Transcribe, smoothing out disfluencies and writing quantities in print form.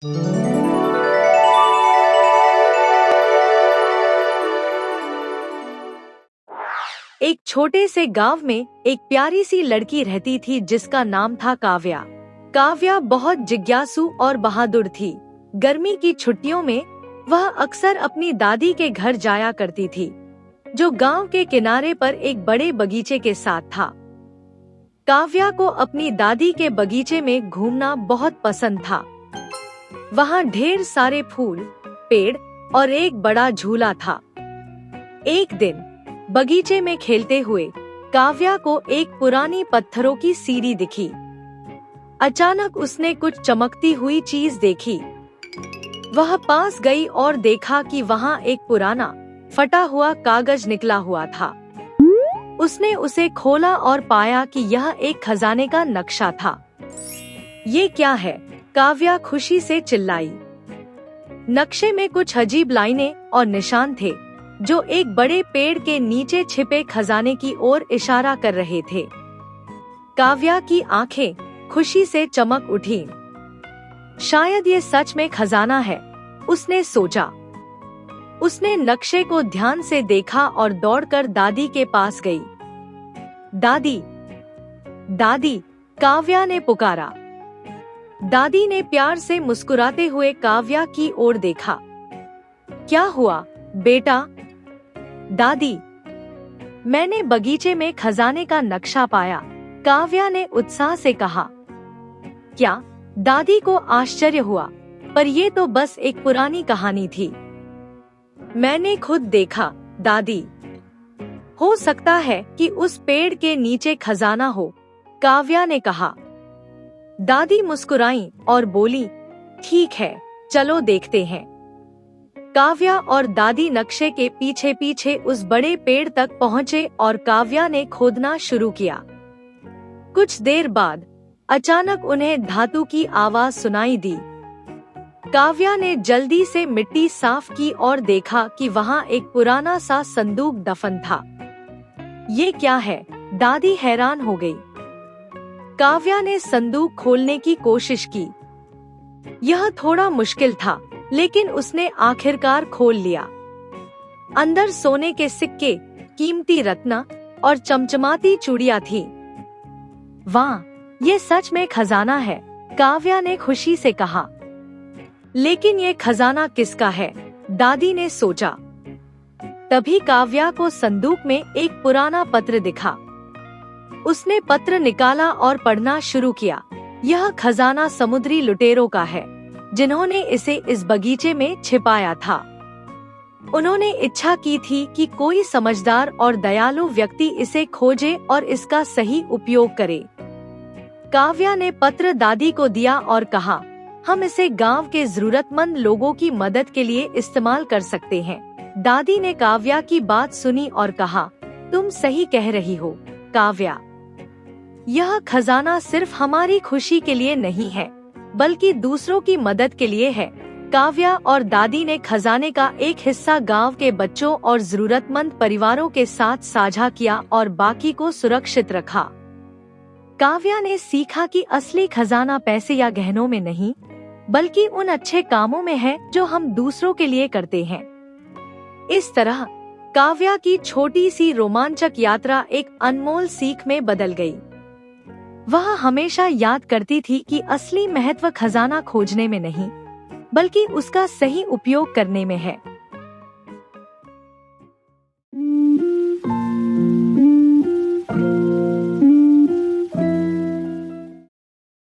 एक छोटे से गांव में एक प्यारी सी लड़की रहती थी जिसका नाम था काव्या। काव्या बहुत जिज्ञासु और बहादुर थी। गर्मी की छुट्टियों में वह अक्सर अपनी दादी के घर जाया करती थी, जो गांव के किनारे पर एक बड़े बगीचे के साथ था। काव्या को अपनी दादी के बगीचे में घूमना बहुत पसंद था। वहाँ ढेर सारे फूल, पेड़ और एक बड़ा झूला था। एक दिन बगीचे में खेलते हुए काव्या को एक पुरानी पत्थरों की सीढ़ी दिखी। अचानक उसने कुछ चमकती हुई चीज देखी। वह पास गई और देखा कि वहाँ एक पुराना फटा हुआ कागज निकला हुआ था। उसने उसे खोला और पाया कि यह एक खजाने का नक्शा था। ये क्या है? काव्या खुशी से चिल्लाई। नक्शे में कुछ अजीब लाइनें और निशान थे, जो एक बड़े पेड़ के नीचे छिपे खजाने की ओर इशारा कर रहे थे। काव्या की आंखें खुशी से चमक उठी। शायद ये सच में खजाना है, उसने सोचा। उसने नक्शे को ध्यान से देखा और दौड़कर दादी के पास गई। दादी, दादी, काव्या ने पुकारा। दादी ने प्यार से मुस्कुराते हुए काव्या की ओर देखा। क्या हुआ बेटा? दादी, मैंने बगीचे में खजाने का नक्शा पाया, काव्या ने उत्साह से कहा। क्या? दादी को आश्चर्य हुआ, पर ये तो बस एक पुरानी कहानी थी। मैंने खुद देखा दादी। हो सकता है कि उस पेड़ के नीचे खजाना हो, काव्या ने कहा। दादी मुस्कुराई और बोली, ठीक है, चलो देखते हैं। काव्या और दादी नक्शे के पीछे पीछे उस बड़े पेड़ तक पहुँचे और काव्या ने खोदना शुरू किया। कुछ देर बाद अचानक उन्हें धातु की आवाज सुनाई दी। काव्या ने जल्दी से मिट्टी साफ की और देखा कि वहाँ एक पुराना सा संदूक दफन था। ये क्या है? दादी हैरान हो गई। काव्या ने संदूक खोलने की कोशिश की। यह थोड़ा मुश्किल था, लेकिन उसने आखिरकार खोल लिया। अंदर सोने के सिक्के, कीमती रत्न और चमचमाती चूड़ियां थी। वाह, ये सच में खजाना है, काव्या ने खुशी से कहा। लेकिन ये खजाना किसका है? दादी ने सोचा। तभी काव्या को संदूक में एक पुराना पत्र दिखा। उसने पत्र निकाला और पढ़ना शुरू किया। यह खजाना समुद्री लुटेरों का है, जिन्होंने इसे इस बगीचे में छिपाया था। उन्होंने इच्छा की थी कि कोई समझदार और दयालु व्यक्ति इसे खोजे और इसका सही उपयोग करे। काव्या ने पत्र दादी को दिया और कहा, हम इसे गांव के जरूरतमंद लोगों की मदद के लिए इस्तेमाल कर सकते हैं। दादी ने काव्या की बात सुनी और कहा, तुम सही कह रही हो काव्या। यह खजाना सिर्फ हमारी खुशी के लिए नहीं है, बल्कि दूसरों की मदद के लिए है। काव्या और दादी ने खजाने का एक हिस्सा गांव के बच्चों और जरूरतमंद परिवारों के साथ साझा किया और बाकी को सुरक्षित रखा। काव्या ने सीखा कि असली खजाना पैसे या गहनों में नहीं, बल्कि उन अच्छे कामों में है जो हम दूसरों के लिए करते हैं। इस तरह काव्या की छोटी सी रोमांचक यात्रा एक अनमोल सीख में बदल गई। वह हमेशा याद करती थी कि असली महत्व खजाना खोजने में नहीं, बल्कि उसका सही उपयोग करने में है।